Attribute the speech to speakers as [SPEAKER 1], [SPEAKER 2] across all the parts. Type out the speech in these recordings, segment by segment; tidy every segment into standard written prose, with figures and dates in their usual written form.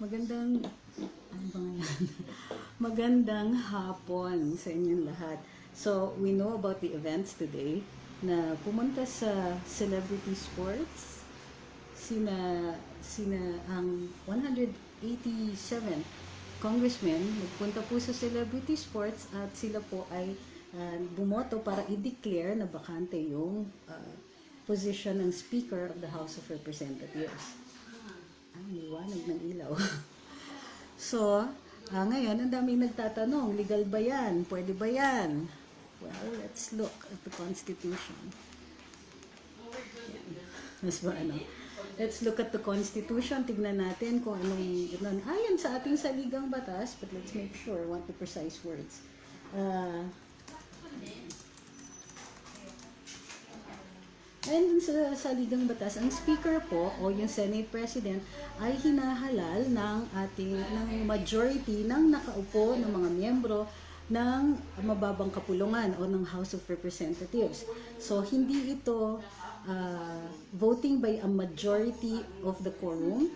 [SPEAKER 1] Magandang, ano ba ngayon? Magandang hapon sa inyong lahat. So, we know about the events today na pumunta sa celebrity sports. Sina ang 187 congressmen nagpunta po sa celebrity sports at sila po ay bumoto para i-declare na bakante yung position ng Speaker of the House of Representatives. Ay, liwanag ng ilaw. So, ngayon, ang daming nagtatanong, legal ba yan? Pwede ba yan? Well, let's look at the Constitution. Mas ba ano? Let's look at the Constitution. Tignan natin kung anong ayon sa ating saligang batas, but let's make sure, I want the precise words. Ayon sa saligang batas, ang speaker po o yung Senate President ay hinahalal ng majority ng nakaupo ng mga miyembro ng mababang kapulungan o ng House of Representatives. So hindi ito voting by a majority of the quorum,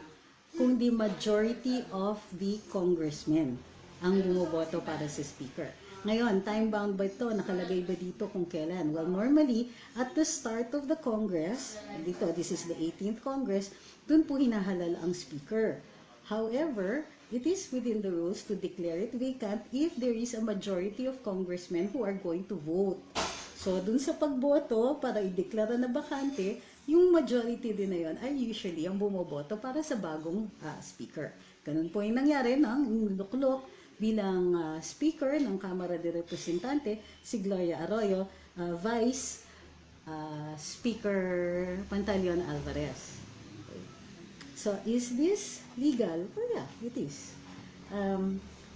[SPEAKER 1] kundi majority of the congressmen ang bumoboto para sa speaker. Ngayon, time-bound ba ito? Nakalagay ba dito kung kailan? Well, normally, at the start of the Congress, dito, this is the 18th Congress, dun po hinahalal ang speaker. However, it is within the rules to declare it vacant if there is a majority of congressmen who are going to vote. So, dun sa pagboto, para i-declare na bakante, yung majority din na yun ay usually ang bumoboto para sa bagong speaker. Ganun po yung nangyari ng luklok bilang Speaker ng Kamara de Representante, si Gloria Arroyo, Vice Speaker Pantaleon Alvarez. Okay. So, is this legal? Oh yeah, it is.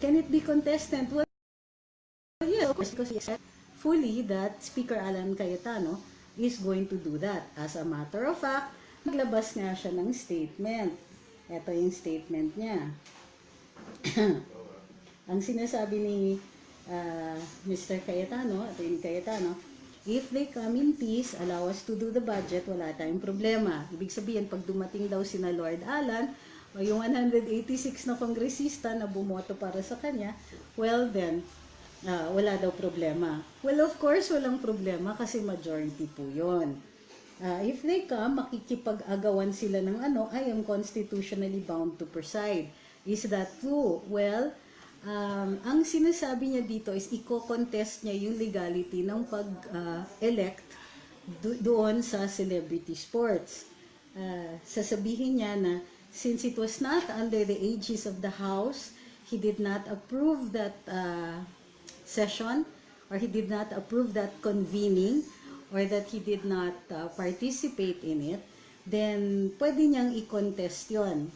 [SPEAKER 1] Can it be contested? Well, yeah, of course, because he said fully that Speaker Alan Cayetano is going to do that. As a matter of fact, naglabas nga siya ng statement. Ito yung statement niya. Ang sinasabi ni Mr. Cayetano, Atty. Cayetano, if they come in peace, allow us to do the budget, wala tayong problema. Ibig sabihin, pag dumating daw sina Lord Alan, o yung 186 na kongresista na bumoto para sa kanya, well then, wala daw problema. Well, of course, walang problema kasi majority po yun. If they come, makikipag-agawan sila ng I am constitutionally bound to preside. Is that true? Well, ang sinasabi niya dito is i-contest niya yung legality ng pag-elect doon sa celebrity sports. Sasabihin niya na since it was not under the aegis of the House, he did not approve that session, or he did not approve that convening, or that he did not participate in it, then pwede niyang i-contest yun.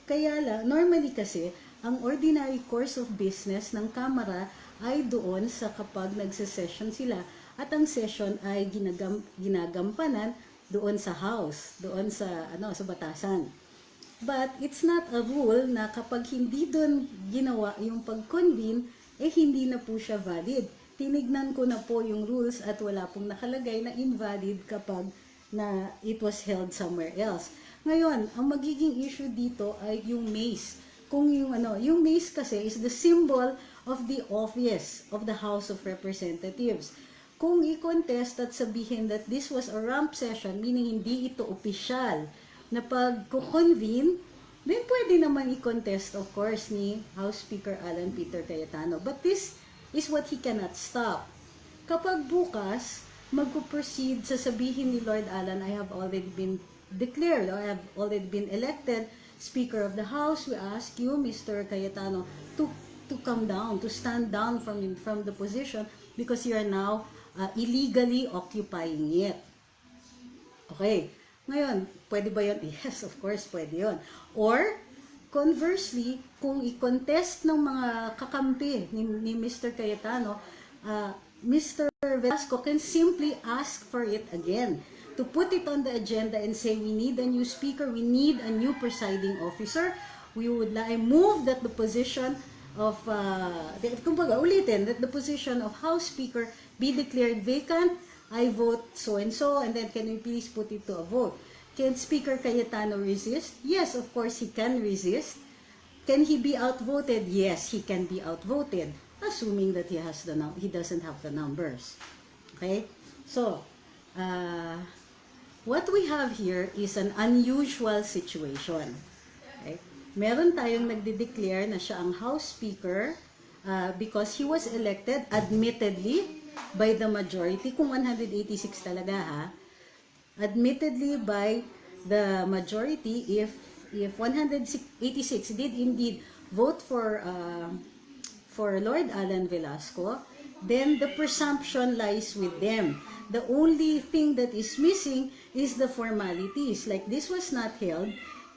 [SPEAKER 1] Kaya lang, normally kasi, ang ordinary course of business ng Kamara ay doon sa kapag nagse-session sila at ang session ay ginagampanan doon sa House, doon sa sa batasan. But it's not a rule na kapag hindi doon ginawa yung pag-convene, hindi na po siya valid. Tinignan ko na po yung rules at wala pong nakalagay na invalid kapag na it was held somewhere else. Ngayon, ang magiging issue dito ay yung mace. Kung yung mace kasi is the symbol of the office of the House of Representatives. Kung i-contest at sabihin that this was a rump session, meaning hindi ito opisyal na pag-convene, then pwede naman i-contest, of course, ni House Speaker Alan Peter Cayetano. But this is what he cannot stop. Kapag bukas, mag-proceed, sasabihin ni Lord Alan, I have already been declared, or I have already been elected Speaker of the House. We ask you, Mr. Cayetano, to come down, to stand down from the position because you are now illegally occupying it. Okay. Ngayon, pwede ba yun? Yes, of course, pwede yun. Or, conversely, kung i-contest ng mga kakampi ni Mr. Cayetano, Mr. Velasco can simply ask for it again. To put it on the agenda and say, we need a new speaker, we need a new presiding officer. I move that the position of, kumbaga, ulitin, that the position of House Speaker be declared vacant. I vote so-and-so, and then can we please put it to a vote? Can Speaker Cayetano resist? Yes, of course he can resist. Can he be outvoted? Yes, he can be outvoted, assuming that he doesn't have the numbers. Okay? So, what we have here is an unusual situation. Okay? Meron tayong nagde-declare na siya ang House Speaker because he was elected, admittedly, by the majority, kung 186 talaga ha, admittedly by the majority if 186 did indeed vote for Lord Alan Velasco, then the presumption lies with them. The only thing that is missing is the formalities. Like this was not held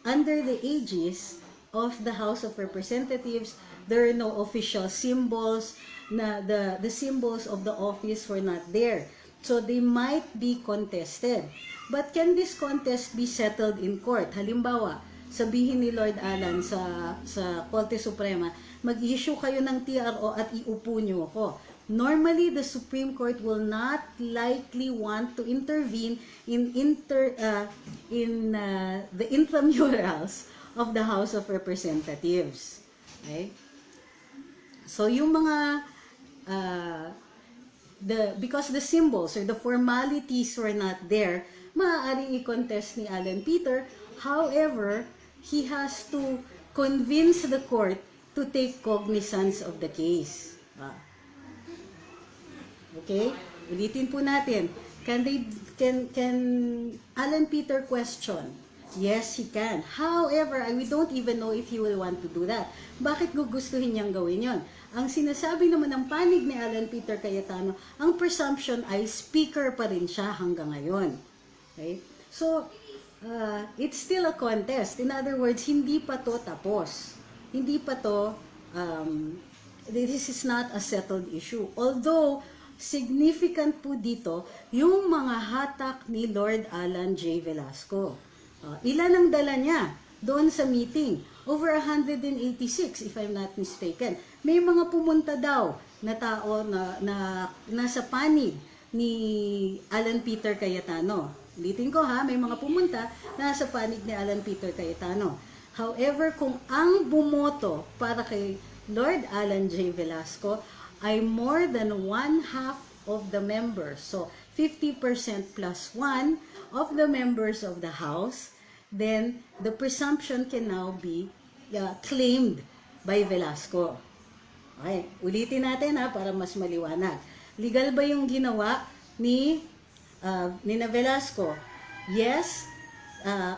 [SPEAKER 1] under the aegis of the House of Representatives. There are no official symbols. The symbols of the office were not there. So they might be contested. But can this contest be settled in court? Halimbawa, sabihin ni Lord Alan sa Korte Suprema, mag-issue kayo ng TRO at iupo nyo ako. Normally, the Supreme Court will not likely want to intervene in the intramurals of the House of Representatives. Okay? So, yung mga because the symbols or the formalities were not there, maaaring i-contest ni Alan Peter. However, he has to convince the court to take cognizance of the case. Okay? Ulitin po natin. Can Alan Peter question? Yes, he can. However, we don't even know if he will want to do that. Bakit gugustuhin niyang gawin yon? Ang sinasabi naman ng panig ni Alan Peter Cayetano, ang presumption ay speaker pa rin siya hanggang ngayon. Okay? So, it's still a contest. In other words, hindi pa to tapos. Hindi pa to, this is not a settled issue. Although, significant po dito, yung mga hatak ni Lord Alan J. Velasco. Ilan ang dala niya doon sa meeting? Over 186, if I'm not mistaken. May mga pumunta daw na tao na nasa panig ni Alan Peter Cayetano. Ulitin ko ha, may mga pumunta na nasa panig ni Alan Peter Cayetano. However, kung ang bumoto para kay Lord Alan J. Velasco ay more than 1/2 of the members, so 50% plus 1 of the members of the House, then the presumption can now be claimed by Velasco. Okay, ulitin natin ha para mas maliwanag. Legal ba yung ginawa ni Velasco? Yes,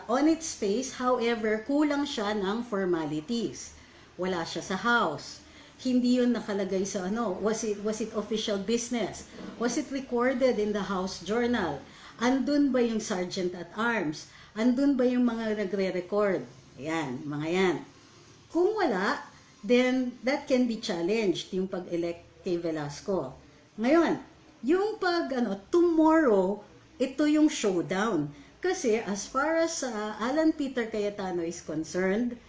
[SPEAKER 1] on its face, however, kulang siya ng formalities. Wala siya sa House. Hindi yun nakalagay sa was it official business? Was it recorded in the House Journal? Andun ba yung Sergeant at Arms? Andun ba yung mga nagre-record? Ayan, mga yan. Kung wala, then that can be challenged, yung pag-elect kay Velasco. Ngayon, yung tomorrow, ito yung showdown. Kasi as far as Alan Peter Cayetano is concerned,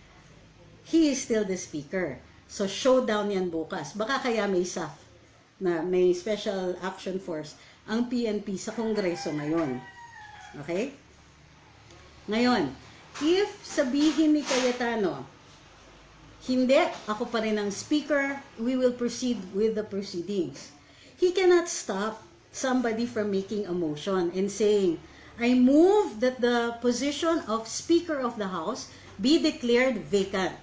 [SPEAKER 1] he is still the speaker. So showdown yan bukas. Baka kaya may SAF, na may Special Action Force, ang PNP sa Kongreso ngayon. Okay? Ngayon, if sabihin ni Cayetano, hindi, ako pa rin ang speaker, we will proceed with the proceedings. He cannot stop somebody from making a motion and saying, I move that the position of Speaker of the House be declared vacant.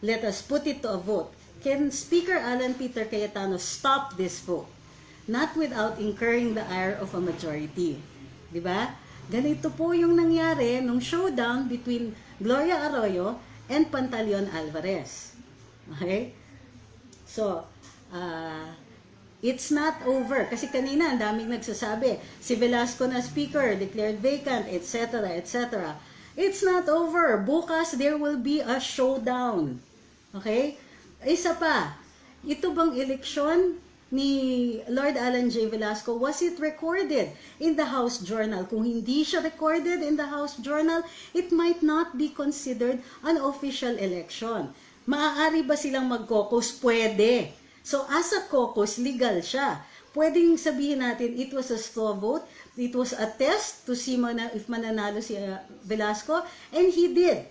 [SPEAKER 1] Let us put it to a vote. Can Speaker Alan Peter Cayetano stop this vote? Not without incurring the ire of a majority. Diba? Ganito po yung nangyari nung showdown between Gloria Arroyo and Pantaleon Alvarez. Okay? So, it's not over. Kasi kanina, ang daming nagsasabi, si Velasco na speaker, declared vacant, etc., etc. It's not over. Bukas, there will be a showdown. Okay? Isa pa, ito bang eleksyon ni Lord Alan J. Velasco, was it recorded in the House Journal? Kung hindi siya recorded in the House Journal, it might not be considered an official election. Maaari ba silang mag-caucus? Pwede. So, as a caucus, legal siya. Pwedeng sabihin natin, it was a straw vote, it was a test to see if mananalo si Velasco, and he did.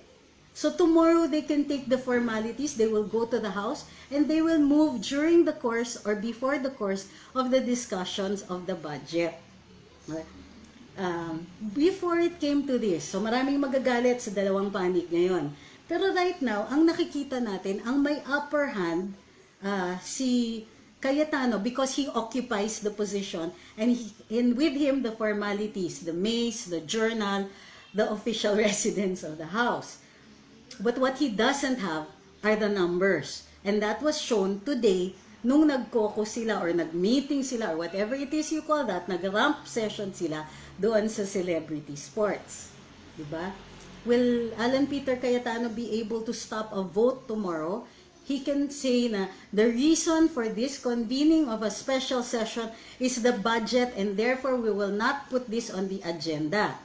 [SPEAKER 1] So tomorrow they can take the formalities, they will go to the House, and they will move during the course or before the course of the discussions of the budget. Okay? Before it came to this, so maraming magagalit sa dalawang panig ngayon. Pero right now, ang nakikita natin, ang may upper hand, si Cayetano, because he occupies the position, and with him the formalities, the mace, the journal, the official residence of the House. But what he doesn't have are the numbers. And that was shown today nung nag-caucus sila or nag-meeting sila or whatever it is you call that, nag-ramp session sila doon sa celebrity sports. Diba? Will Alan Peter Cayetano be able to stop a vote tomorrow? He can say na the reason for this convening of a special session is the budget and therefore we will not put this on the agenda.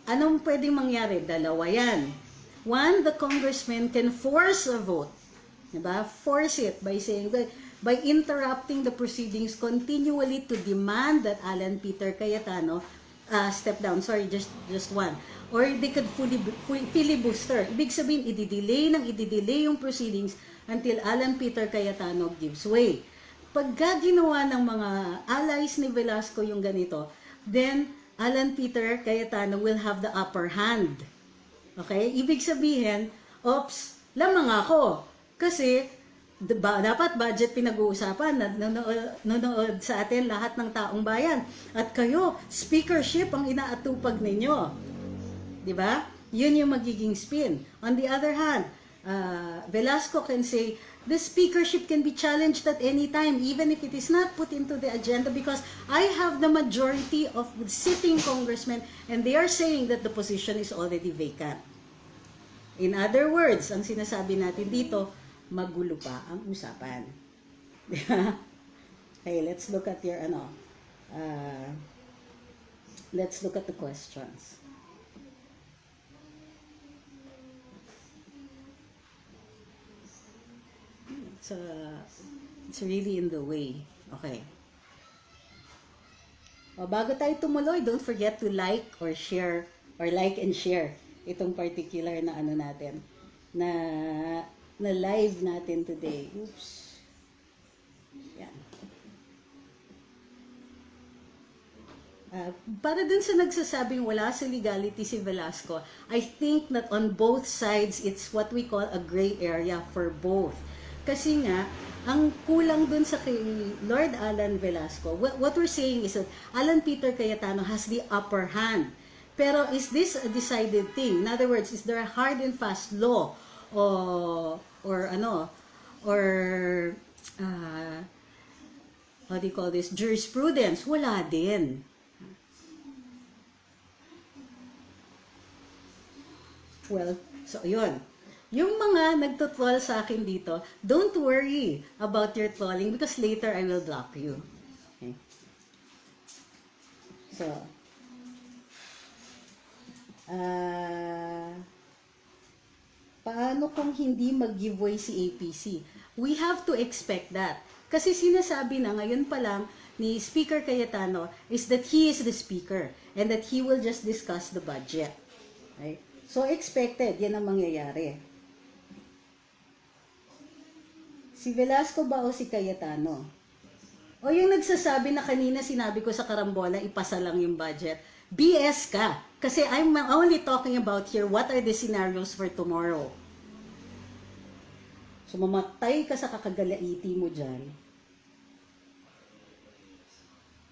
[SPEAKER 1] Anong pwedeng mangyari? Dalawa yan. One, the congressman can force a vote. Diba? Force it by saying, by interrupting the proceedings continually to demand that Alan Peter Cayetano step down. Sorry, just one. Or they could filibuster. Ibig sabihin, i-delay yung proceedings until Alan Peter Cayetano gives way. Pag ginawa ng mga allies ni Velasco yung ganito, then Alan Peter Cayetano will have the upper hand. Okay? Ibig sabihin, oops, lamang ako. Kasi, dapat budget pinag-uusapan, nanonood sa atin lahat ng taong bayan. At kayo, speakership ang inaatupag ninyo. Diba? Yun yung magiging spin. On the other hand, Velasco can say, the speakership can be challenged at any time, even if it is not put into the agenda, because I have the majority of the sitting congressmen, and they are saying that the position is already vacant. In other words, ang sinasabi natin dito, magulo pa ang usapan. Okay, let's look at your, let's look at the questions. So, it's really in the way. Okay. O, bago tayo tumuloy, don't forget to like or share, or like and share itong particular na ano natin, na live natin today. Oops. Yan. Para dun sa nagsasabing wala sa legality si Velasco, I think that on both sides, it's what we call a gray area for both. Kasi nga, ang kulang dun sa kay Lord Alan Velasco, what we're saying is that Alan Peter Cayetano has the upper hand. Pero is this a decided thing? In other words, is there a hard and fast law or how do you call this, jurisprudence? Wala din. Well, so yun. Yung mga nagtutrol sa akin dito, don't worry about your trolling because later I will block you. Okay? So, paano kung hindi mag-giveaway si APC? We have to expect that. Kasi sinasabi na ngayon pa lang ni Speaker Cayetano is that he is the speaker and that he will just discuss the budget. Right? So, expected. Yan ang mangyayari. Si Velasco ba o si Cayetano? O yung nagsasabi na kanina sinabi ko sa karambola, ipasa lang yung budget. BS ka. Kasi I'm only talking about here what are the scenarios for tomorrow. So mamatay ka sa kakagalaiti mo dyan.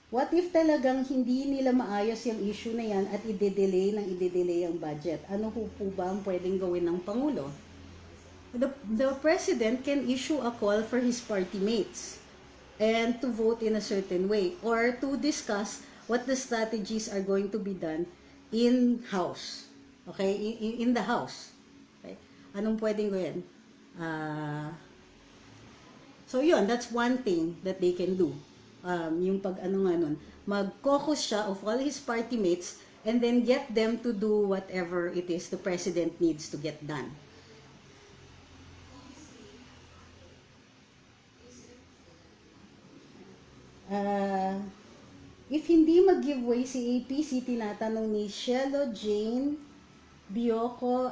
[SPEAKER 1] What if talagang hindi nila maayos yung issue na yan at i-delay ang budget? Ano po ba ang pwedeng gawin ng Pangulo? The President can issue a call for his party mates and to vote in a certain way or to discuss what the strategies are going to be done in-house. Okay? In the house. Okay? Anong pwedeng gawin? So yun, that's one thing that they can do. Yung mag-caucus siya of all his party mates and then get them to do whatever it is the President needs to get done. If hindi mag-giveaway si APC, tinatanong ni Shelo Jane Bioco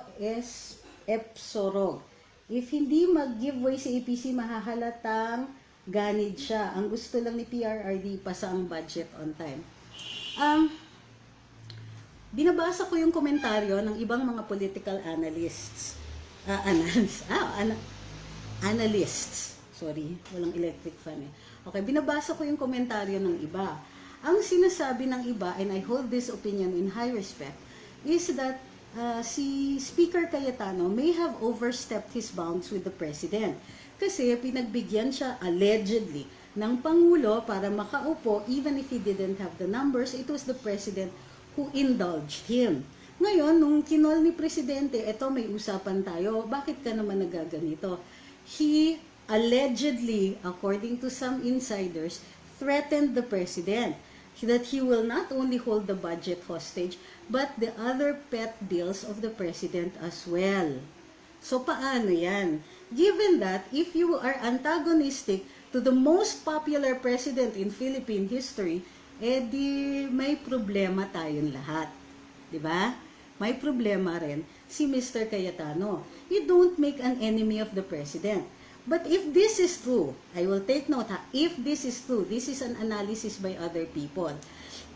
[SPEAKER 1] Epsorog. If hindi mag-giveaway si APC, mahahalatang ganid siya. Ang gusto lang ni PRRD, pasa ang budget on time. Binabasa ko yung komentaryo ng ibang mga political analysts. Analysts. Sorry, walang electric fan eh. Okay, binabasa ko yung komentaryo ng iba. Ang sinasabi ng iba, and I hold this opinion in high respect, is that si Speaker Cayetano may have overstepped his bounds with the President. Kasi pinagbigyan siya allegedly ng Pangulo para makaupo even if he didn't have the numbers. It was the President who indulged him. Ngayon, nung kinol ni Presidente, eto may usapan tayo, bakit ka naman nagaganito? He allegedly, according to some insiders, threatened the President that he will not only hold the budget hostage, but the other pet bills of the President as well. So, paano yan? Given that, if you are antagonistic to the most popular President in Philippine history, di may problema tayong lahat. Diba? May problema rin si Mr. Cayetano. You don't make an enemy of the President. But if this is true, I will take note ha, if this is true, this is an analysis by other people.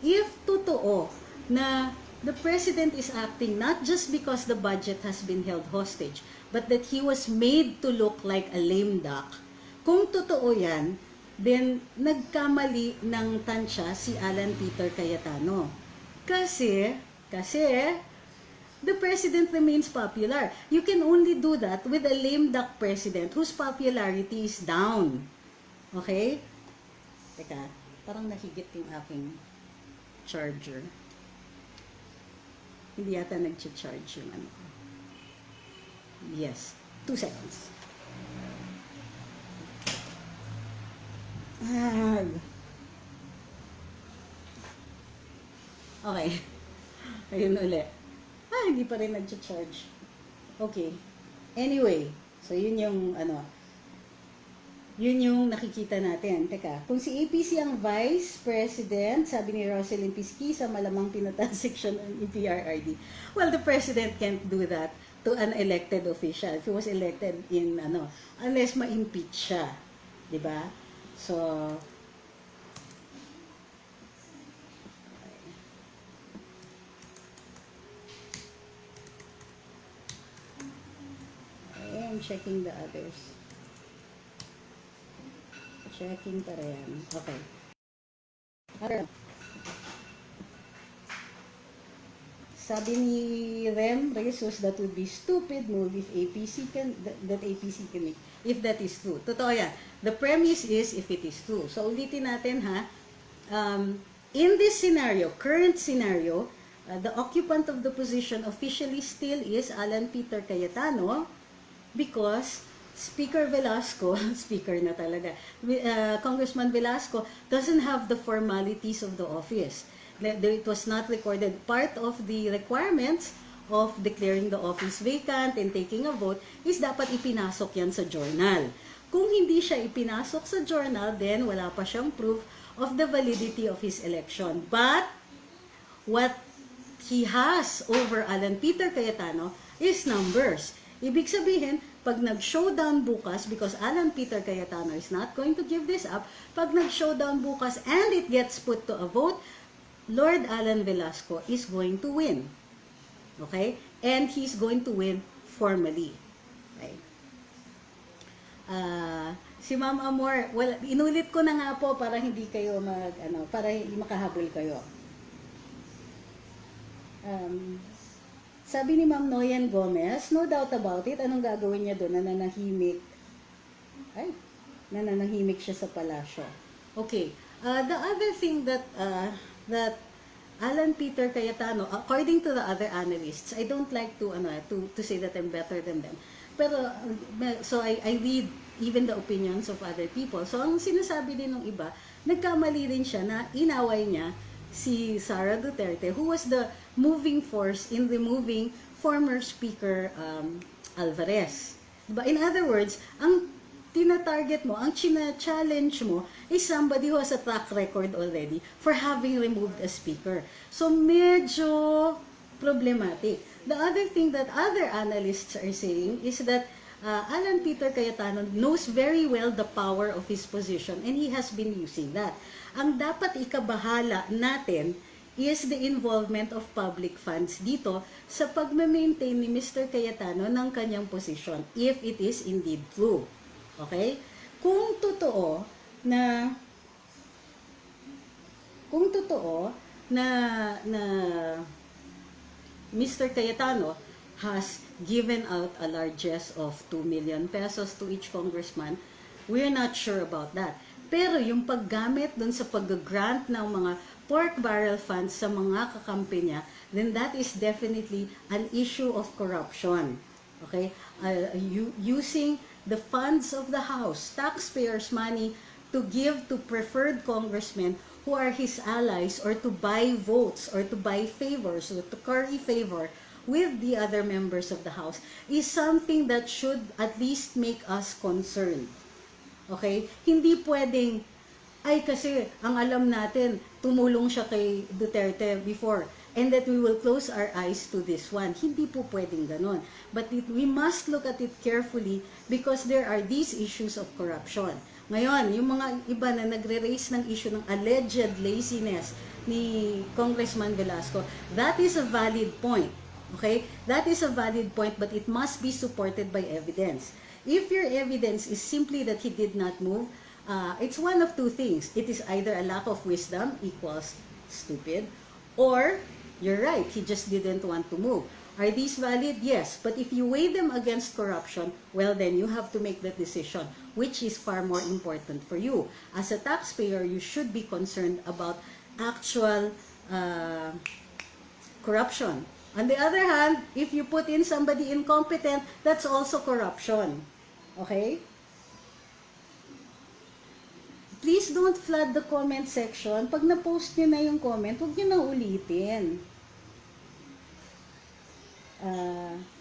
[SPEAKER 1] If totoo na the President is acting not just because the budget has been held hostage, but that he was made to look like a lame duck, kung totoo yan, then nagkamali ng tansya si Alan Peter Cayetano. Kasi, the President remains popular. You can only do that with a lame duck President whose popularity is down. Okay? Teka, parang nahigit yung aking charger. Hindi yata nag-charge yung ano. Yes. 2 seconds. Okay. Ayun ulit. Hindi pa rin nag-charge. Okay. Anyway, so yun yung yun yung nakikita natin. Teka, kung si APC ang Vice President, sabi ni Roselyn Pisquisa, malamang pinatansik siya ng PRRD. Well, the President can't do that to an elected official. If he was elected in, unless ma-impeach siya. Diba? So, I'm checking the others. Checking pa rin. Okay. Sabi ni Rem Jesus, that would be stupid move if APC can, that APC can make. If that is true. Totoo yan. The premise is if it is true. So, ulitin natin ha. In this scenario, current scenario, the occupant of the position officially still is Alan Peter Cayetano, because Speaker Velasco, speaker na talaga, Congressman Velasco doesn't have the formalities of the office. It was not recorded. Part of the requirements of declaring the office vacant and taking a vote is dapat ipinasok yan sa journal. Kung hindi siya ipinasok sa journal, then wala pa siyang proof of the validity of his election. But what he has over Alan Peter Cayetano is numbers. Ibig sabihin, pag nag-showdown bukas, because Alan Peter Cayetano is not going to give this up, pag nag-showdown bukas and it gets put to a vote, Lord Alan Velasco is going to win. Okay? And he's going to win formally. Okay? Si Ma'am Amor, well, inulit ko na nga po para hindi kayo para hindi makahabol kayo. Sabi ni Ma'am Noyan Gomez, no doubt about it, anong gagawin niya doon? Nananahimik siya sa palasyo. Okay. The other thing that Alan Peter Cayetano, according to the other analysts, I don't like to say that I'm better than them. Pero so I read even the opinions of other people. So ang sinasabi din ng iba, nagkamali rin siya na inaway niya si Sara Duterte, who was the moving force in removing former Speaker Alvarez. Diba? In other words, ang tina-target mo, ang china-challenge mo is somebody who has a track record already for having removed a speaker. So, medyo problematic. The other thing that other analysts are saying is that Alan Peter Cayetano knows very well the power of his position and he has been using that. Ang dapat ikabahala natin is the involvement of public funds dito sa pag-maintain ni Mr. Cayetano ng kanyang position, if it is indeed true. Okay? Kung totoo na Mr. Cayetano has given out a largesse of 2 million pesos to each congressman, we're not sure about that. Pero yung paggamit dun sa pag-grant ng mga pork barrel funds sa mga kakampi niya, then that is definitely an issue of corruption. Okay? Using the funds of the House, taxpayers' money, to give to preferred congressmen who are his allies, or to buy votes, or to buy favors, or to curry favor with the other members of the House, is something that should at least make us concerned. Okay? Hindi pwedeng, ay kasi ang alam natin, tumulong siya kay Duterte before, and that we will close our eyes to this one. Hindi po pwedeng ganon. But we must look at it carefully because there are these issues of corruption. Ngayon, yung mga iba na nagre-raise ng issue ng alleged laziness ni Congressman Velasco, that is a valid point. Okay? That is a valid point, but it must be supported by evidence. If your evidence is simply that he did not move, it's one of two things. It is either a lack of wisdom equals stupid, or you're right, he just didn't want to move. Are these valid? Yes. But if you weigh them against corruption, well, then you have to make that decision, which is far more important for you. As a taxpayer, you should be concerned about actual corruption. On the other hand, if you put in somebody incompetent, that's also corruption. Okay? Please don't flood the comment section. Pag na-post nyo na yung comment, huwag nyo na ulitin.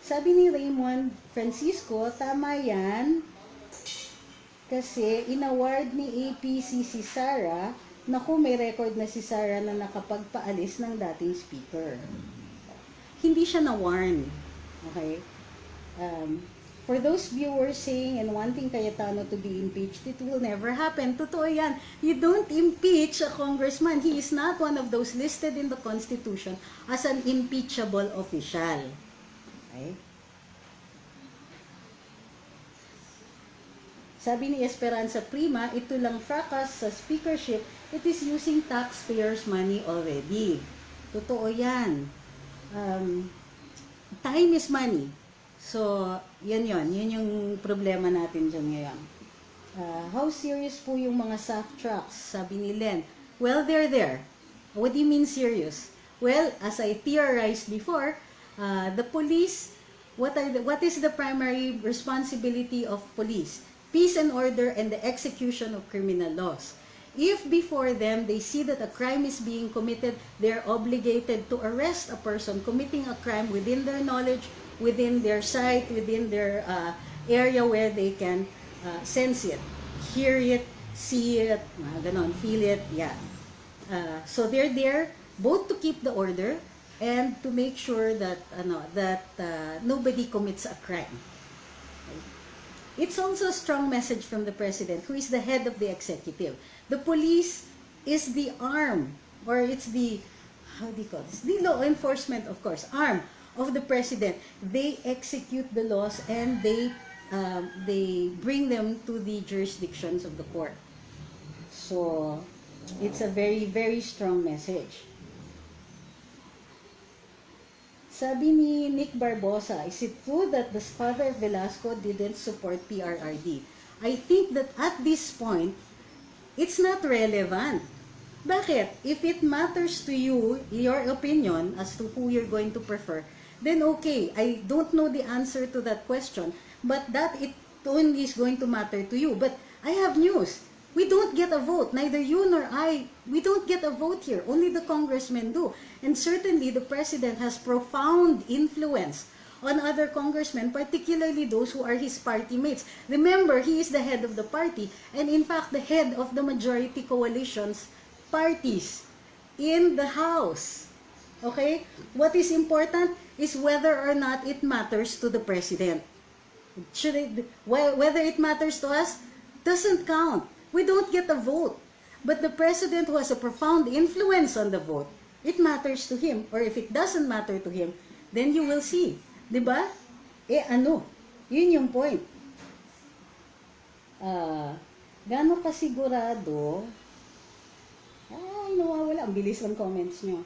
[SPEAKER 1] Sabi ni Raymond Francisco, tama yan. Kasi inaward ni APC si Sara. Naku, may record na si Sara na nakapagpaalis ng dating speaker. Hindi siya na-warn. Okay? For those viewers saying and wanting Cayetano to be impeached, it will never happen. Totoo yan. You don't impeach a congressman. He is not one of those listed in the Constitution as an impeachable official. Okay? Sabi ni Esperanza Prima, ito lang fracas sa speakership, it is using taxpayers' money already. Totoo yan. Time is money. So, yan yung problema natin dyan ngayon. How serious po yung mga soft trucks? Sabi ni Len. Well, they're there. What do you mean serious? Well, as I theorized before, the police, what is the primary responsibility of police? Peace and order and the execution of criminal laws. If before them they see that a crime is being committed, they're obligated to arrest a person committing a crime within their knowledge, within their sight, within their area where they can sense it, hear it, see it, ganon, feel it, yeah. So they're there both to keep the order and to make sure that nobody commits a crime. It's also a strong message from the President, who is the head of the executive. The police is the arm, or it's the, how do you call this? The law enforcement, of course, arm of the President. They execute the laws and they bring them to the jurisdictions of the court. So, it's a very, very strong message. Sabi ni Nick Barbosa, is it true that the father Velasco didn't support PRRD? I think that at this point, it's not relevant. Bakit? If it matters to you, your opinion as to who you're going to prefer, then okay, I don't know the answer to that question, but that it only is going to matter to you. But I have news. We don't get a vote. Neither you nor I, we don't get a vote here. Only the congressmen do. And certainly the president has profound influence on other congressmen, particularly those who are his party mates. Remember, he is the head of the party and in fact the head of the majority coalition's parties in the House. Okay? What is important? is whether or not it matters to the president. Whether it matters to us doesn't count. We don't get a vote. But the president who has a profound influence on the vote, it matters to him. Or if it doesn't matter to him, then you will see. Diba? Yun yung point. Gano'n kasigurado? Ay, nawawala. Ang bilis ng comments nyo.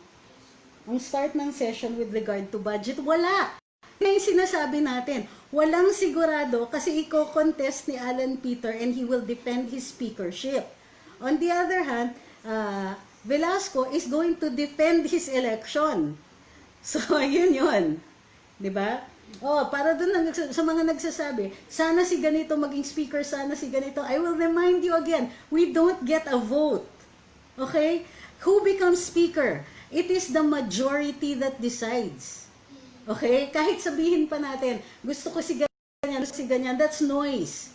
[SPEAKER 1] Ang start ng session with regard to budget, wala. Yung sinasabi natin, walang sigurado kasi i-contest ni Alan Peter and he will defend his speakership. On the other hand, Velasco is going to defend his election. So, yun. Diba? Para dun sa mga nagsasabi, sana si ganito maging speaker, sana si ganito. I will remind you again, we don't get a vote. Okay? Who becomes speaker? It is the majority that decides. Okay? Kahit sabihin pa natin, gusto ko si ganyan, that's noise.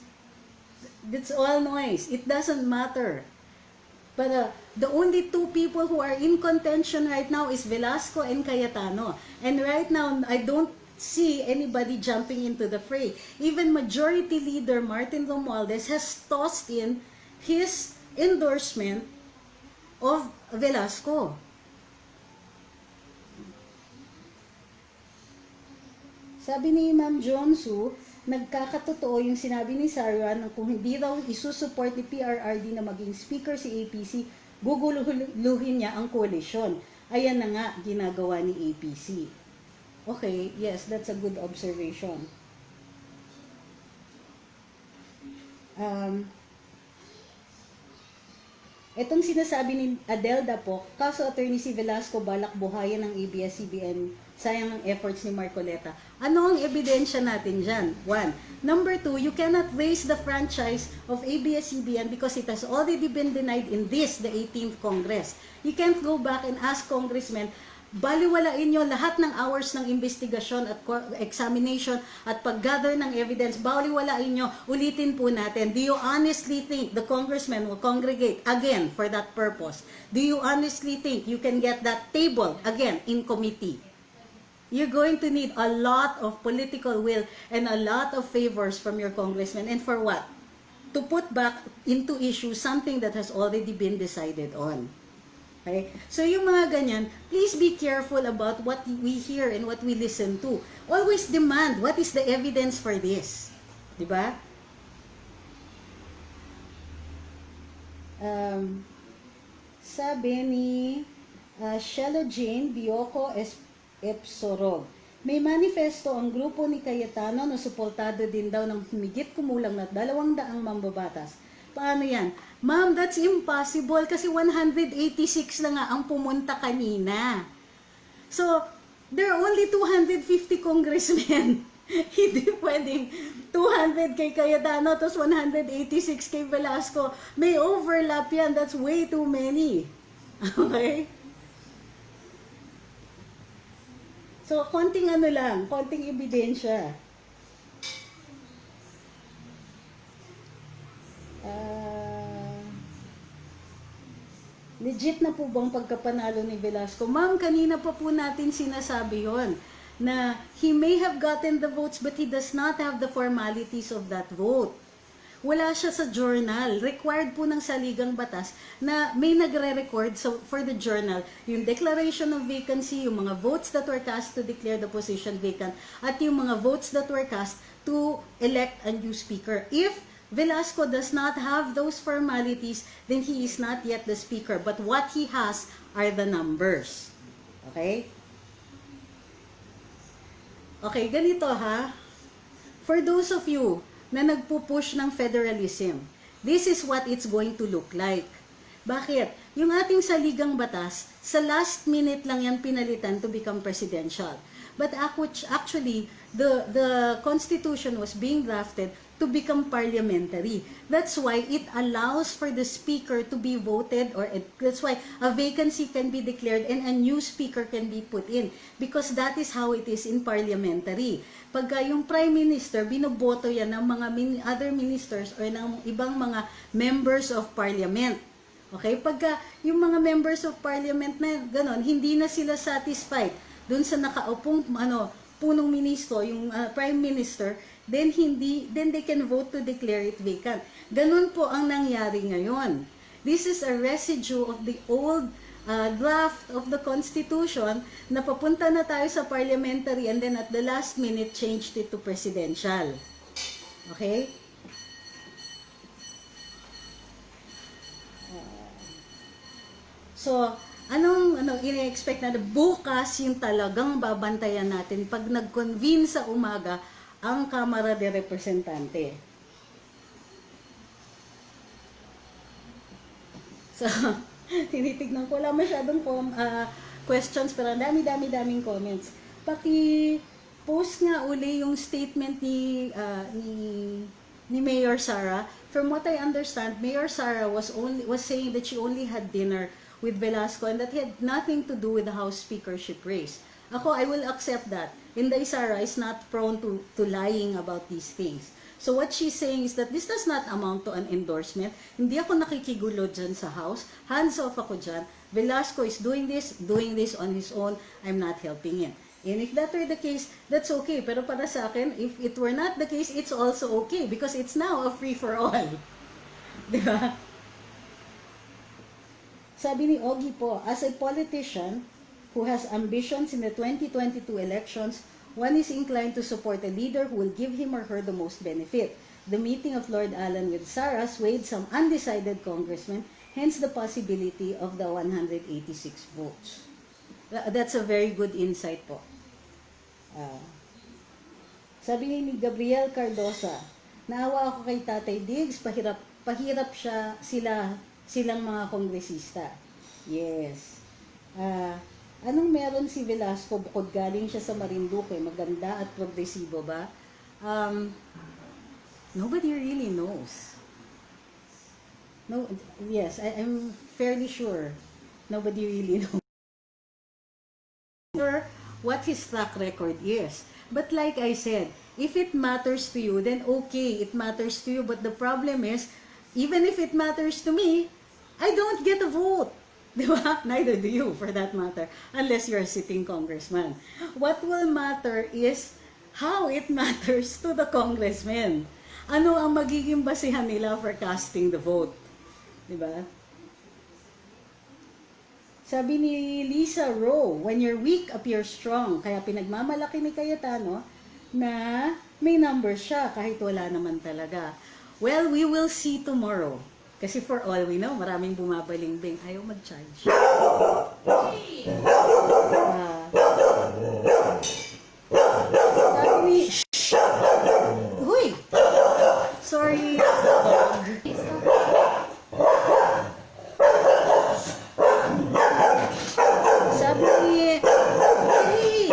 [SPEAKER 1] That's all noise. It doesn't matter. But the only two people who are in contention right now is Velasco and Cayetano. And right now, I don't see anybody jumping into the fray. Even Majority Leader Martin Romualdez has tossed in his endorsement of Velasco. Sabi ni Ma'am Jonsu, nagkakatotoo yung sinabi ni Sarah na kung hindi raw isusupport ni PRRD na maging speaker si APC, guguluhin niya ang koalisyon. Ayan na nga ginagawa ni APC. Okay, yes, that's a good observation. Itong sinasabi ni Adelda po, kaso attorney si Velasco balak buhayan ng ABS-CBN, sayang ang efforts ni Marcoleta. Ano ang ebidensya natin dyan? 1. Number 2, you cannot raise the franchise of ABS-CBN because it has already been denied in this, the 18th Congress. You can't go back and ask congressmen, baliwalain nyo lahat ng hours ng investigasyon at examination at pag-gather ng evidence, baliwalain nyo, ulitin po natin. Do you honestly think the congressmen will congregate again for that purpose? Do you honestly think you can get that table again in committee? You're going to need a lot of political will and a lot of favors from your congressmen. And for what? To put back into issue something that has already been decided on. Okay? So yung mga ganyan, please be careful about what we hear and what we listen to. Always demand, what is the evidence for this? Diba? Sabi ni Shelo Jane Bioco Epsorog, may manifesto ang grupo ni Cayetano na suportado din daw ng humigit kumulang na 200 mambabatas. Paano yan? Ma'am, that's impossible kasi 186 lang nga ang pumunta kanina. So, there are only 250 congressmen. Hindi pwedeng 200 kay Cayetano tapos 186 kay Velasco. May overlap yan. That's way too many. Okay? So, konting konting ebidensya. Legit na po bang pagkapanalo ni Velasco? Ma'am, kanina pa po natin sinasabi yon na he may have gotten the votes but he does not have the formalities of that vote. Wala siya sa journal. Required po ng saligang batas na may nagre-record for the journal yung declaration of vacancy, yung mga votes that were cast to declare the position vacant, at yung mga votes that were cast to elect a new speaker. If Velasco does not have those formalities, then he is not yet the speaker. But what he has are the numbers. Okay? Okay, ganito ha. For those of you na nagpupush ng federalism, this is what it's going to look like. Bakit? Yung ating saligang batas, sa last minute lang yan pinalitan to become presidential. But actually, the Constitution was being drafted to become parliamentary. That's why it allows for the speaker to be voted, or that's why a vacancy can be declared and a new speaker can be put in. Because that is how it is in parliamentary. Pagka yung prime minister, binoboto yan ng mga other ministers or ng ibang mga members of parliament. Okay? Pagka yung mga members of parliament na ganon, hindi na sila satisfied dun sa nakaupong punong ministro, yung prime minister, then they can vote to declare it vacant. Ganun po ang nangyari ngayon. This is a residue of the old draft of the Constitution na papunta na tayo sa parliamentary and then at the last minute changed it to presidential. Okay? So, ine-expect na bukas yung talagang babantayan natin pag nag-convene sa umaga ang Kamara de Representante. So, tinitignan ko, wala masyadong questions pero dami-daming comments. Paki-post nga uli yung statement ni Mayor Sara. From what I understand, Mayor Sara was saying that she only had dinner with Velasco and that had nothing to do with the House speakership race. Ako, I will accept that. Inday Sara is not prone to lying about these things. So what she's saying is that this does not amount to an endorsement. Hindi ako nakikigulo dyan sa House. Hands off ako dyan. Velasco is doing this on his own. I'm not helping him. And if that were the case, that's okay. Pero para sa akin, if it were not the case, it's also okay because it's now a free-for-all. Di ba? Sabi ni Ogie po, as a politician who has ambitions in the 2022 elections, one is inclined to support a leader who will give him or her the most benefit. The meeting of Lord Allen with Sara swayed some undecided congressmen, hence the possibility of the 186 votes. That's a very good insight po. Sabi ni Gabriel Cardosa, naawa ako kay Tatay Diggs, pahirap silang mga kongresista. Yes. Anong meron si Velasco bukod galing siya sa Marinduque, maganda at progresibo ba? Nobody really knows. No, yes, I'm fairly sure nobody really knows what his track record is. But like I said, if it matters to you, then okay, it matters to you. But the problem is, even if it matters to me, I don't get a vote. Di ba? Neither do you, for that matter, unless you're a sitting congressman. What will matter is how it matters to the congressman. Ano ang magiging basihan nila for casting the vote? Di ba? Sabi ni Lisa Rowe, when you're weak, appear strong. Kaya pinagmamalaki ni Cayetano na may number siya kahit wala naman talaga. Well, we will see tomorrow. Kasi for all we know, maraming bumabaling-bing. Ayaw mag-charge. Sabi ni... Huy! Sorry. Sabi ni... Hey!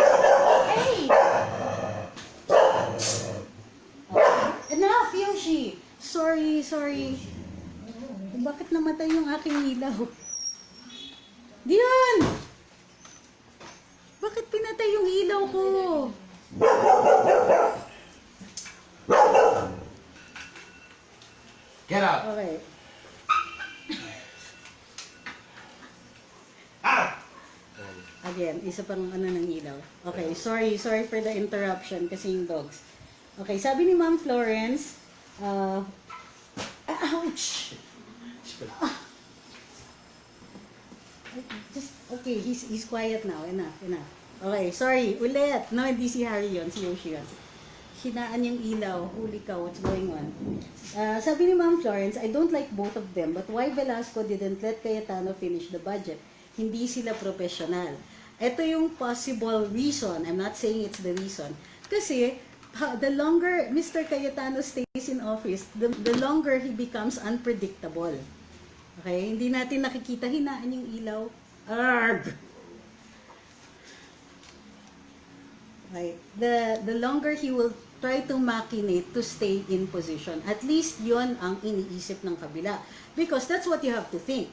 [SPEAKER 1] Enough, Yoshi! Sorry. Bakit namatay yung aking ilaw? Diyan! Bakit pinatay yung ilaw ko?
[SPEAKER 2] Get out!
[SPEAKER 1] Okay. Again, isa pang ng ilaw. Okay, sorry for the interruption kasi yung dogs. Okay, sabi ni Ma'am Florence, ouch! Okay, he's quiet now. Enough. Okay, sorry. Ulit. No, hindi si Harry yun. Si Yoshi yun. Hinaan yung ilaw. Huli ka, what's going on? Sabi ni Ma'am Florence, I don't like both of them, but why Velasco didn't let Cayetano finish the budget? Hindi sila professional. Ito yung possible reason. I'm not saying it's the reason. Kasi, the longer Mr. Cayetano stays in office, the longer he becomes unpredictable. Okay? Hindi natin nakikita, hinaan yung ilaw. Arg! Right? The longer he will try to machinate to stay in position. At least yon ang iniisip ng kabila. Because that's what you have to think.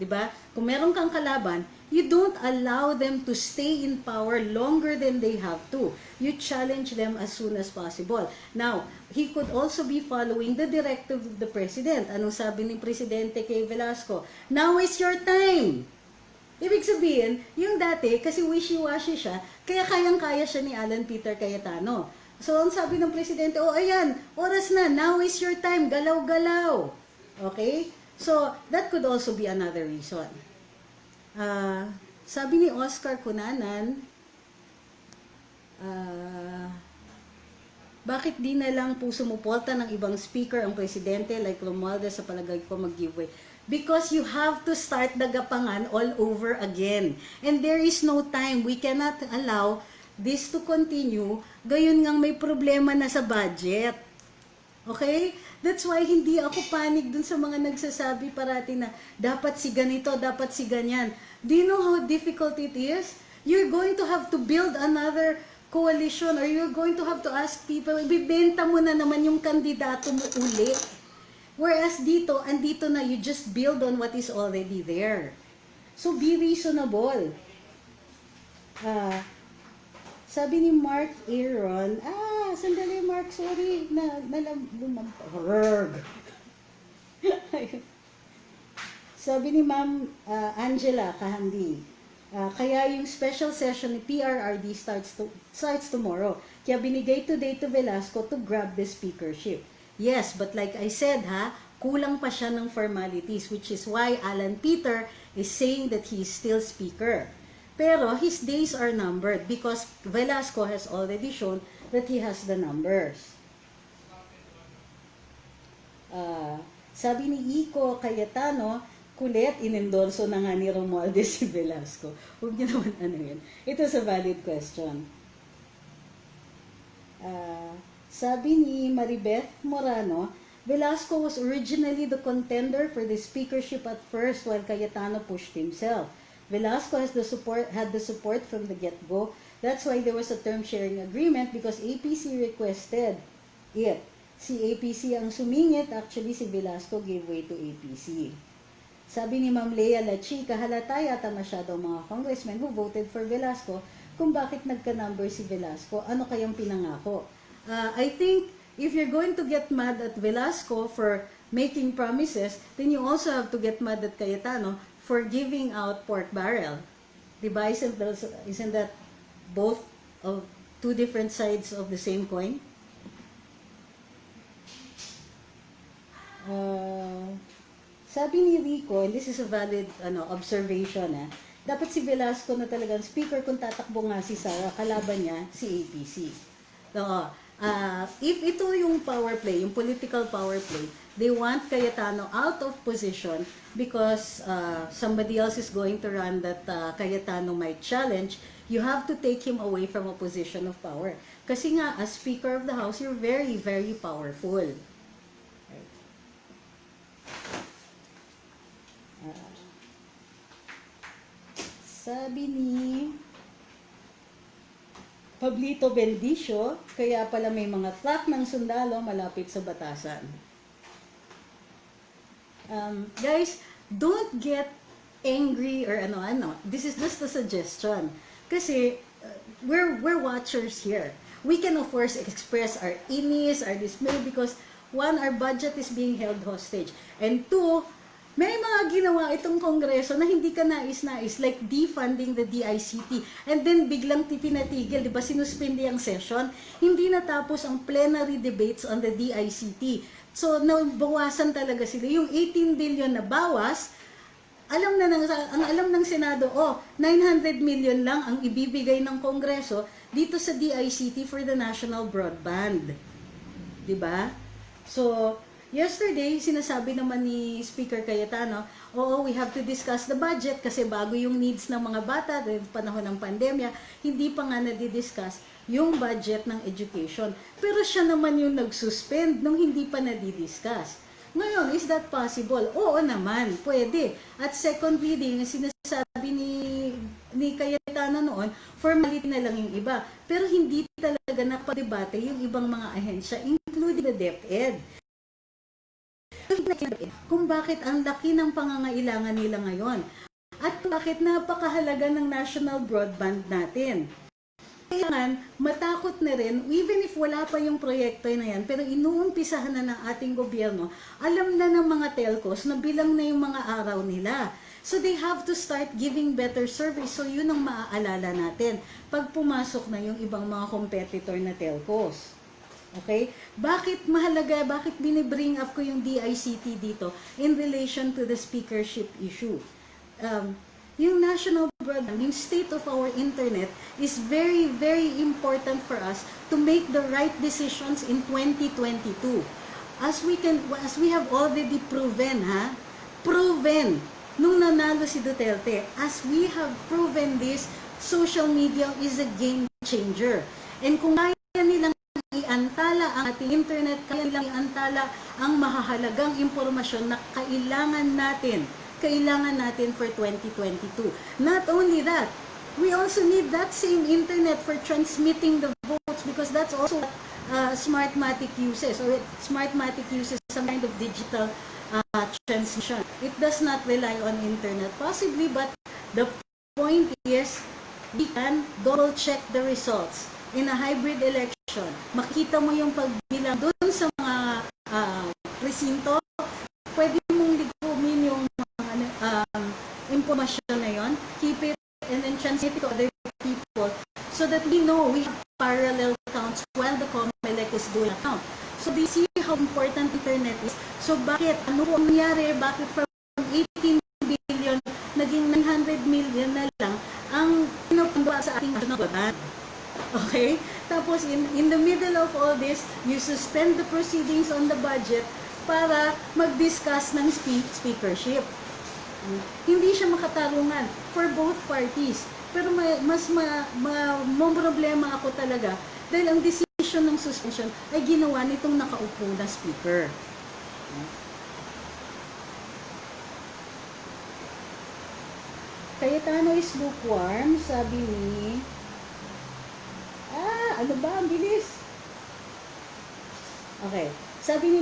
[SPEAKER 1] Diba? Kung meron kang kalaban, you don't allow them to stay in power longer than they have to. You challenge them as soon as possible. Now, he could also be following the directive of the President. Anong sabi ni Presidente kay Velasco? Now is your time! Ibig sabihin, yung dati, kasi wishy-washy siya, kaya kayang-kaya siya ni Alan Peter Cayetano. So, ang sabi ng presidente, oh, ayan, oras na, now is your time, galaw-galaw. Okay? So, that could also be another reason. Sabi ni Oscar Cunanan, bakit di na lang po sumuporta ng ibang speaker ang presidente like Romualdez sa palagay ko mag-giveaway? Because you have to start the gapangan all over again. And there is no time. We cannot allow this to continue. Gayon ngang may problema na sa budget. Okay? That's why hindi ako panig dun sa mga nagsasabi parati na dapat si ganito, dapat si ganyan. Do you know how difficult it is? You're going to have to build another coalition or you're going to have to ask people, ibibenta mo na naman yung kandidato mo uli. Whereas dito, andito na, you just build on what is already there. So be reasonable. Sabi ni Mark Aaron, sandali Mark, sorry, Sabi ni Ma'am Angela Kahandi, kaya yung special session ni PRRD starts tomorrow. Kaya binigay today to Velasco to grab the speakership. Yes, but like I said kulang pa siya ng formalities, which is why Alan Peter is saying that he is still speaker. Pero his days are numbered because Velasco has already shown that he has the numbers. Sabi ni Iko Cayetano, kulit, inendorso na nga ni Romualdez si Velasco. Huwag niyo naman yun. Ito is a valid question. Sabi ni Maribeth Morano, Velasco was originally the contender for the speakership at first while Cayetano pushed himself. Velasco had the support from the get-go. That's why there was a term sharing agreement because APC requested it. Si APC ang sumingit, actually si Velasco gave way to APC. Sabi ni Ma'am Lea Lachica, halata yata masyado mga congressmen who voted for Velasco kung bakit nagka-number si Velasco, ano kayang pinangako. I think if you're going to get mad at Velasco for making promises, then you also have to get mad at Cayetano for giving out pork barrel. Diba? Isn't that both of two different sides of the same coin? Sabi ni Rico, and this is a valid observation, dapat si Velasco na talagang speaker kung tatakbo nga si Sara, kalaban niya si APC. If ito yung power play, yung political power play, they want Cayetano out of position because somebody else is going to run that Cayetano might challenge, you have to take him away from a position of power. Kasi nga, as Speaker of the House, you're very, very powerful. Sabi ni Pablito Bendicio, kaya pala may mga truck ng sundalo malapit sa batasan. Guys, don't get angry or ano. This is just a suggestion. Kasi we're watchers here. We can of course express our inis, our dismay because one, our budget is being held hostage. And two, may mga ginawa itong kongreso na hindi ka nais-nais, like defunding the DICT. And then biglang titinatigil, di ba, sinuspindi ang session, hindi natapos ang plenary debates on the DICT. So, nabawasan talaga sila. Yung 18 billion na bawas, ang alam ng Senado, 900 million lang ang ibibigay ng kongreso dito sa DICT for the national broadband. Di ba? So, yesterday, sinasabi naman ni Speaker Cayetano, we have to discuss the budget kasi bago yung needs ng mga bata dahil panahon ng pandemya, hindi pa nga nadidiscuss yung budget ng education. Pero siya naman yung nag-suspend nung hindi pa nadidiscuss. Ngayon, is that possible? Oo naman, pwede. At second reading, sinasabi ni Cayetano noon, formality na lang yung iba. Pero hindi talaga napadebate yung ibang mga ahensya, including the DepEd. Kung bakit ang laki ng pangangailangan nila ngayon at bakit napakahalaga ng national broadband natin. Kailangan matakot na rin, even if wala pa yung proyekto na yan, pero inuumpisahan na ng ating gobyerno, alam na ng mga telcos na bilang na yung mga araw nila. So they have to start giving better service. So yun ang maaalala natin pag pumasok na yung ibang mga competitor na telcos. Okay? Bakit mahalaga, bakit binibring up ko yung DICT dito in relation to the speakership issue? Yung national broadband, yung state of our internet is very, very important for us to make the right decisions in 2022. As we have already proven, proven nung nanalo si Duterte, as we have proven this, social media is a game changer. And kung kaya nilang iantala ang ating internet, kaya nilang iantala ang mahahalagang impormasyon na kailangan natin for 2022. Not only that, we also need that same internet for transmitting the votes, because that's also what Smartmatic uses, or Smartmatic uses some kind of digital transmission. It does not rely on internet possibly, but the point is we can double check the results in a hybrid election. Makikita mo yung pagbilang doon sa mga presinto, pwede mong ligumin yung information na yon, keep it and then transmit it to other people so that we know we have parallel counts while the COMELEC is doing a count. So do you see how important internet is? So bakit? Ano po nangyari? Bakit from 18 billion naging 900 million na lang ang pinapundwa sa ating national broadband? Okay? Tapos in the middle of all this, you suspend the proceedings on the budget para mag-discuss ng speakership. Hindi siya makatarungan for both parties. Pero mas problema ako talaga dahil ang decision ng suspension ay ginawa nitong nakaupo na speaker. Cayetano is lukewarm, sabi ni... ano ba? Ang bilis! Okay. Sabi ni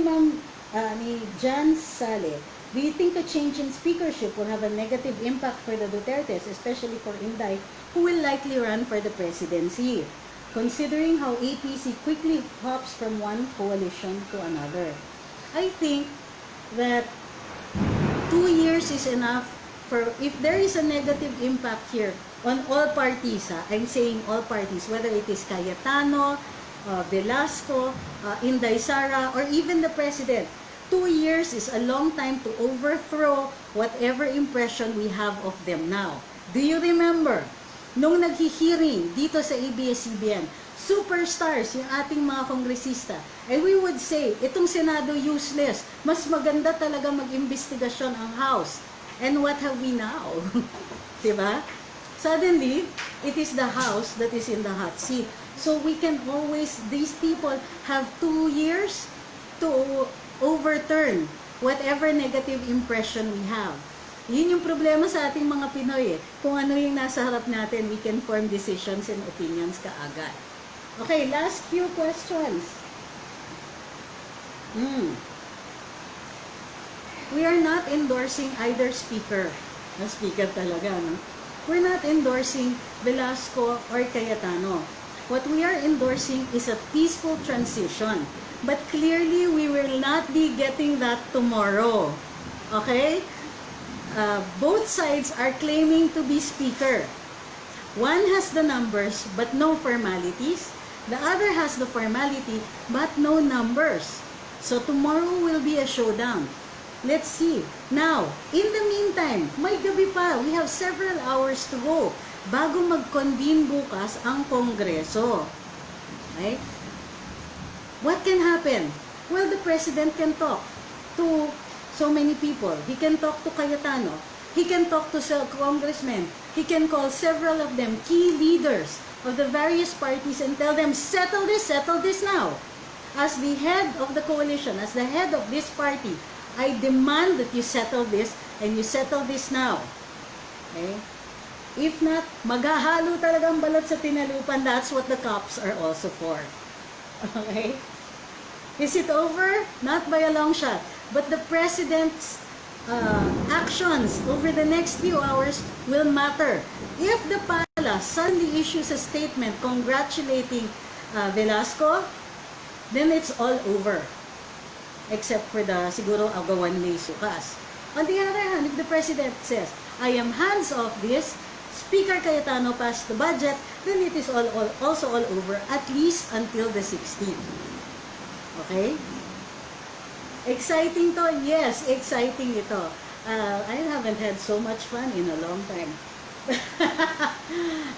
[SPEAKER 1] ni Jan Sale, do you think a change in speakership will have a negative impact for the Dutertes, especially for Inday, who will likely run for the presidency, considering how APC quickly hops from one coalition to another? I think that 2 years is enough for, if there is a negative impact here on all parties, I'm saying all parties, whether it is Cayetano, Velasco, Inday Sara, or even the president. 2 years is a long time to overthrow whatever impression we have of them now. Do you remember, nung naghihiring dito sa ABS-CBN, superstars yung ating mga kongresista, and we would say, itong Senado useless, mas maganda talaga mag-investigasyon ang House. And what have we now? Diba? Suddenly, it is the House that is in the hot seat. So we can always, these people have 2 years to overturn whatever negative impression we have. Yun yung problema sa ating mga Pinoy eh. Kung ano yung nasa harap natin, we can form decisions and opinions kaagad. Okay, last few questions. We are not endorsing either speaker. Speaker talaga, no? We're not endorsing Velasco or Cayetano. What we are endorsing is a peaceful transition. But clearly, we will not be getting that tomorrow. Okay? Both sides are claiming to be speaker. One has the numbers, but no formalities. The other has the formality, but no numbers. So tomorrow will be a showdown. Let's see. Now, in the meantime, may gabi pa. We have several hours to go bago mag-convene bukas ang Kongreso. Okay? What can happen? Well, the President can talk to so many people. He can talk to Cayetano. He can talk to congressmen. He can call several of them key leaders of the various parties and tell them, settle this now. As the head of the coalition, as the head of this party, I demand that you settle this and you settle this now. Okay? If not, maghahalo talagang balot sa tinalupan. That's what the cops are also for. Okay? Is it over? Not by a long shot. But the President's actions over the next few hours will matter. If the Palace suddenly issues a statement congratulating Velasco, then it's all over. Except for the siguro agawan ni Sukas. On the other hand, if the President says, I am hands off this, Speaker Cayetano passed the budget, then it is also all over, at least until the 16th. Okay? Exciting to? Yes, exciting ito. I haven't had so much fun in a long time.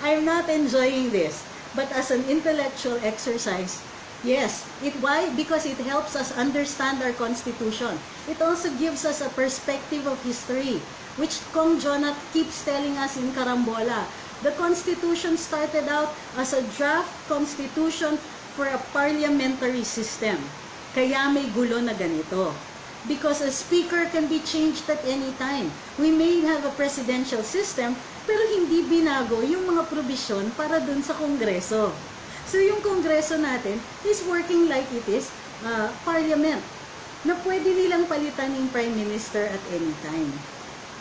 [SPEAKER 1] I'm not enjoying this. But as an intellectual exercise, yes. Why? Because it helps us understand our Constitution. It also gives us a perspective of history, which Kong Jonat keeps telling us in Karambola. The Constitution started out as a draft constitution for a parliamentary system. Kaya may gulo na ganito. Because a speaker can be changed at any time. We may have a presidential system, pero hindi binago yung mga probisyon para dun sa Kongreso. So yung Kongreso natin is working like it is parliament, na pwede nilang palitan yung Prime Minister at any time.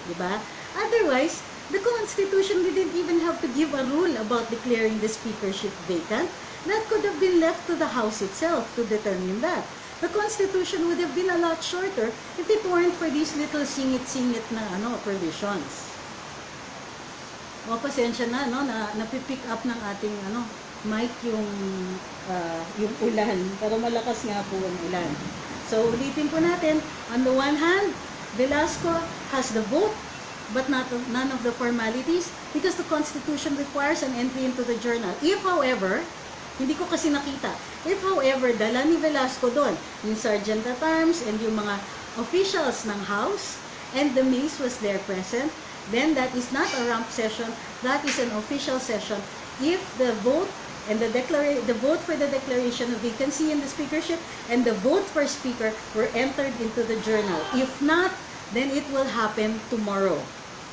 [SPEAKER 1] Diba? Otherwise, the Constitution didn't even have to give a rule about declaring the speakership vacant. That could have been left to the House itself to determine that. The Constitution would have been a lot shorter if it weren't for these little singit-singit na provisions. O, pasensya na, napipick up ng ating mic yung ulan. Pero malakas nga po ang ulan. So, ulitin po natin. On the one hand, Velasco has the vote, but none of the formalities because the Constitution requires an entry into the journal. If, however, hindi ko kasi nakita. If, however, dala ni Velasco doon, yung Sergeant at Arms and yung mga officials ng House, and the mace was there present, then that is not a rump session, that is an official session. If the vote and the vote for the declaration of vacancy in the speakership and the vote for speaker were entered into the journal. If not, then it will happen tomorrow.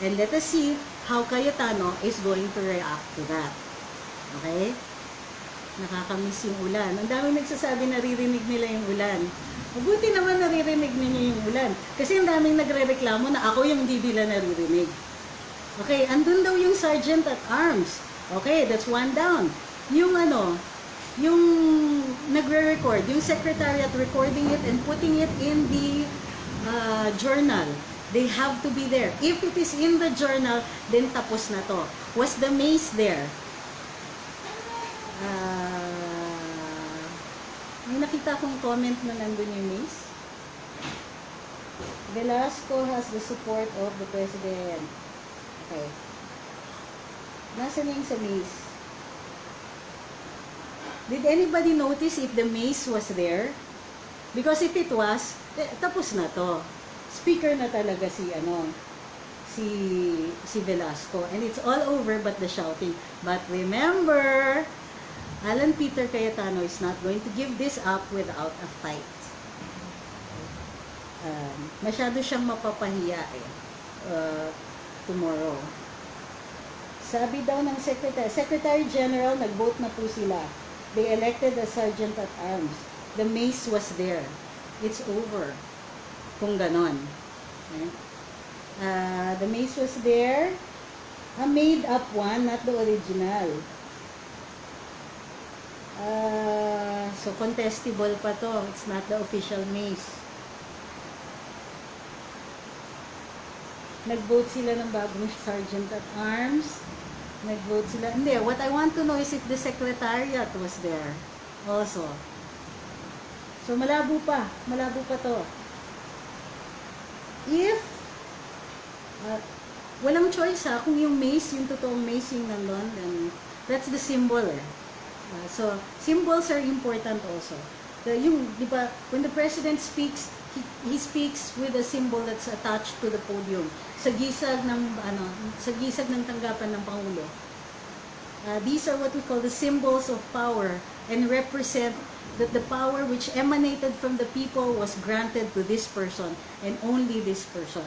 [SPEAKER 1] And let us see how Cayetano is going to react to that. Okay? Nakakamiss yung ulan. Ang daming nagsasabi naririnig nila yung ulan. Mabuti naman naririnig ninyo yung ulan. Kasi ang daming nagre-reklamo na ako yung hindi nila naririnig. Okay, andun daw yung Sergeant at Arms. Okay, that's one down. Yung yung nagre-record, yung Secretariat recording it and putting it in the journal. They have to be there. If it is in the journal, then tapos na to. Was the mace there? May nakita kong comment na nandun yung mace. Velasco has the support of the President. Okay. Nasaan yung sa mace? Did anybody notice if the mace was there? Because if it was, tapos na to. Speaker na talaga si Velasco. And it's all over but the shouting. But remember, Alan Peter Cayetano is not going to give this up without a fight. Masyado siyang mapapahiya tomorrow. Sabi daw ng Secretary General, nag-vote na po sila. They elected a Sergeant at Arms. The mace was there. It's over. Kung ganon. The mace was there. A made-up one, not the original. So contestable pa to. It's not the official mace. Nag-vote sila ng bagong Sergeant at Arms. Nag-vote sila. Hindi, what I want to know is if the Secretariat was there also. So malabo pa to. If walang choice kung yung mace, yung totoong mace yung nandun, then that's the symbol so symbols are important also. Di ba, when the President speaks, he speaks with a symbol that's attached to the podium sa gisag ng tanggapan ng Pangulo. These are what we call the symbols of power and represent that the power which emanated from the people was granted to this person and only this person.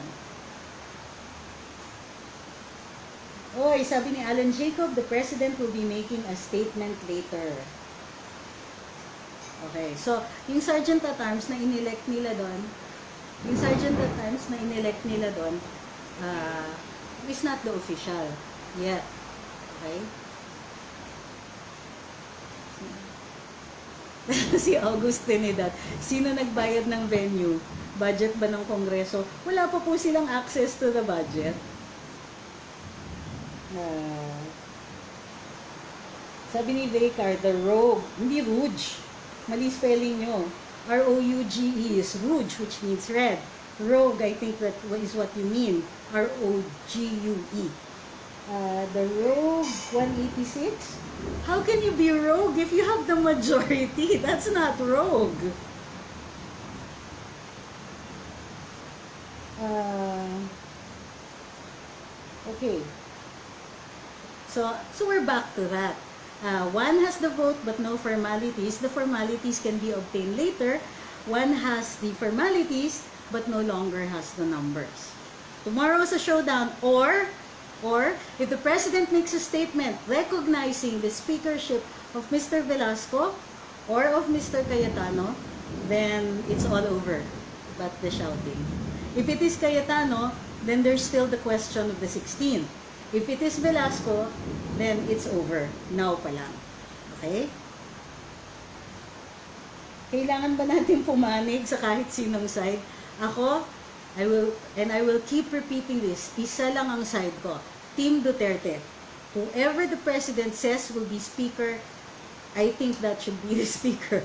[SPEAKER 1] Oy, sabi ni Alan Jacob, the President will be making a statement later. Okay, so yung Sergeant at Arms na inelect nila doon, is not the official yet. Okay? Si August Trinidad, sino nagbayad ng venue? budget ba ng Kongreso? Wala pa po silang access to the budget. Sabi ni Vicar, the rogue, hindi rouge. Mali spelling nyo. R-O-U-G-E is rouge, which means red. Rogue, I think that is what you mean. R-O-G-U-E. The rogue 186? How can you be rogue if you have the majority? That's not rogue. Okay. So we're back to that. One has the vote but no formalities. The formalities can be obtained later. One has the formalities but no longer has the numbers. Tomorrow is a showdown. Or if the president makes a statement recognizing the speakership of Mr. Velasco or of Mr. Cayetano, then it's all over. But the shouting. If it is Cayetano, then there's still the question of the 16. If it is Velasco, then it's over. Now pa lang. Okay? Kailangan ba natin pumanig sa kahit sinong side? Ako, I will keep repeating this. Isa lang ang side ko. Team Duterte. Whoever the president says will be speaker, I think that should be the speaker.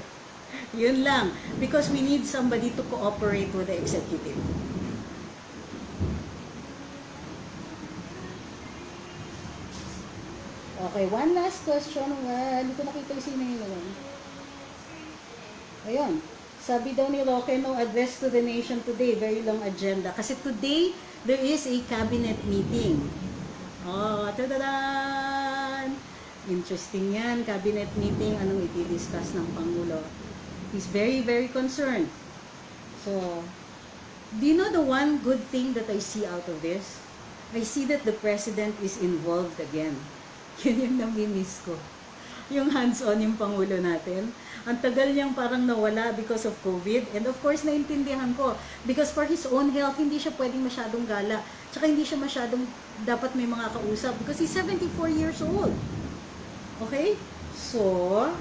[SPEAKER 1] Yun lang. Because we need somebody to cooperate with the executive. Okay, one last question. Hindi ko nakita sino yun naman. Ayun. Sabi daw ni Roque, no address to the nation today. Very long agenda. Kasi today, there is a cabinet meeting. Oh, tadadan! Interesting yan. Cabinet meeting. Anong i-discuss ng Pangulo? He's very, very concerned. So, do you know the one good thing that I see out of this? I see that the president is involved again. Yun yung namimiss ko. Yung hands-on yung Pangulo natin. Ang tagal niyang parang nawala because of COVID. And of course, naintindihan ko. Because for his own health, hindi siya pwedeng masyadong gala. Tsaka hindi siya masyadong dapat may mga kausap. Because he's 74 years old. Okay? So,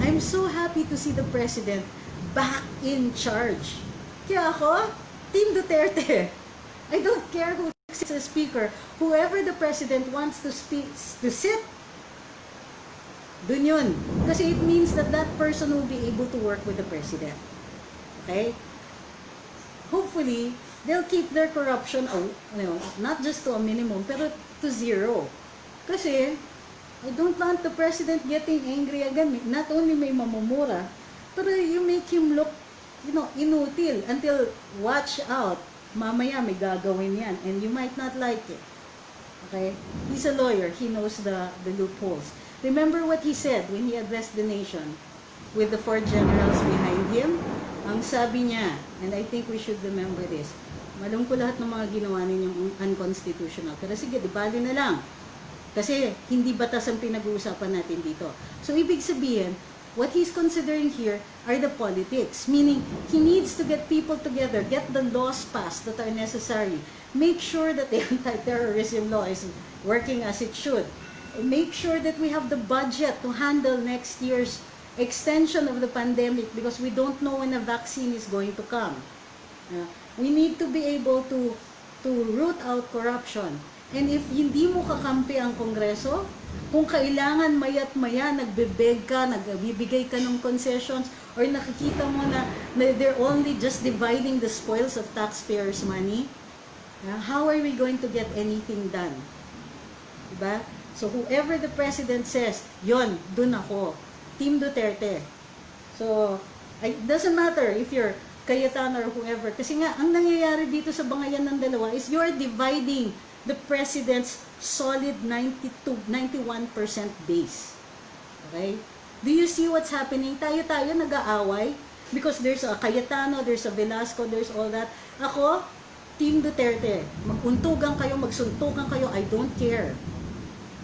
[SPEAKER 1] I'm so happy to see the president back in charge. Kaya ako, Team Duterte. I don't care who sits as speaker. Whoever the president wants to sit, dun yun. Kasi it means that that person will be able to work with the president. Okay? Hopefully, they'll keep their corruption, not just to a minimum, pero to zero. Kasi, I don't want the president getting angry again. Not only may mamumura, pero you make him look, inutil until watch out. Mamaya may gagawin yan and you might not like it. Okay? He's a lawyer. He knows the loopholes. Remember what he said when he addressed the nation with the 4 generals behind him? Ang sabi niya, and I think we should remember this, malum ko lahat ng mga ginawa ninyong unconstitutional. Pero sige, di bali na lang. Kasi hindi batas ang pinag-uusapan natin dito. So, ibig sabihin, what he's considering here are the politics. Meaning, he needs to get people together, get the laws passed that are necessary. Make sure that the anti-terrorism law is working as it should. Make sure that we have the budget to handle next year's extension of the pandemic because we don't know when a vaccine is going to come. We need to be able to root out corruption. And if hindi mo kakampi ang Kongreso, kung kailangan maya't maya, nagbebeg ka, nagbibigay ka ng concessions, or nakikita mo na they're only just dividing the spoils of taxpayers' money, how are we going to get anything done? Diba? So whoever the president says, yon, dun ako. Team Duterte. So, it doesn't matter if you're Cayetano or whoever. Kasi nga, ang nangyayari dito sa bangayan ng dalawa is you're dividing the president's solid 91% base. Okay? Do you see what's happening? Tayo nag-aaway because there's a Cayetano, there's a Velasco, there's all that. Ako, Team Duterte. Maguntugan kayo, magsuntukan kayo, I don't care.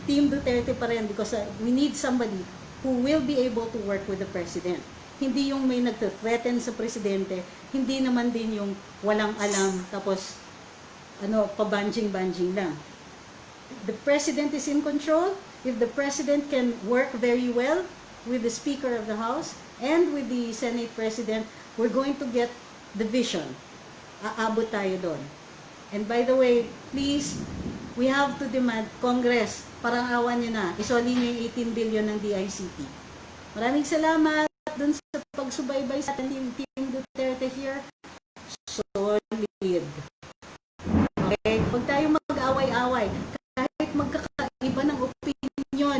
[SPEAKER 1] Team Duterte pa rin because we need somebody who will be able to work with the president. Hindi yung may nagte-threaten sa presidente, hindi naman din yung walang alam tapos pabanjing-banjing lang. The president is in control. If the president can work very well with the Speaker of the House and with the Senate President, we're going to get the vision. aabot tayo doon. And by the way, please, we have to demand, Congress, parang awan nyo na, isoli nyo yung 18 billion ng DICT. Maraming salamat dun sa pagsubaybay sa Team Duterte here. Solid. Okay? Huwag tayo mag-away-away. Kahit magkakaiba ng opinion, yung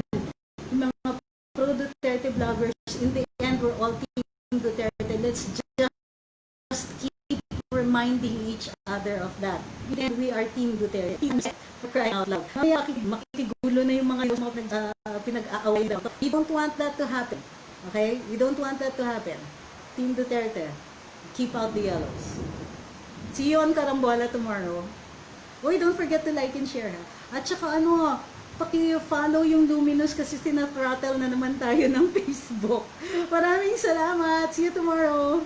[SPEAKER 1] mga pro-Duterte vloggers, in the end, we're all Team Duterte. Let's just keep reminding each other of that. And we are Team Duterte. For crying out loud. Makikigulo na yung mga pinag-aaway daw. We don't want that to happen. Okay? We don't want that to happen. Team Duterte, keep out the yellows. See you on Karambola tomorrow. Uy, don't forget to like and share. Ha? At saka paki-follow yung Luminous kasi sinatrattle na naman tayo ng Facebook. Maraming salamat. See you tomorrow.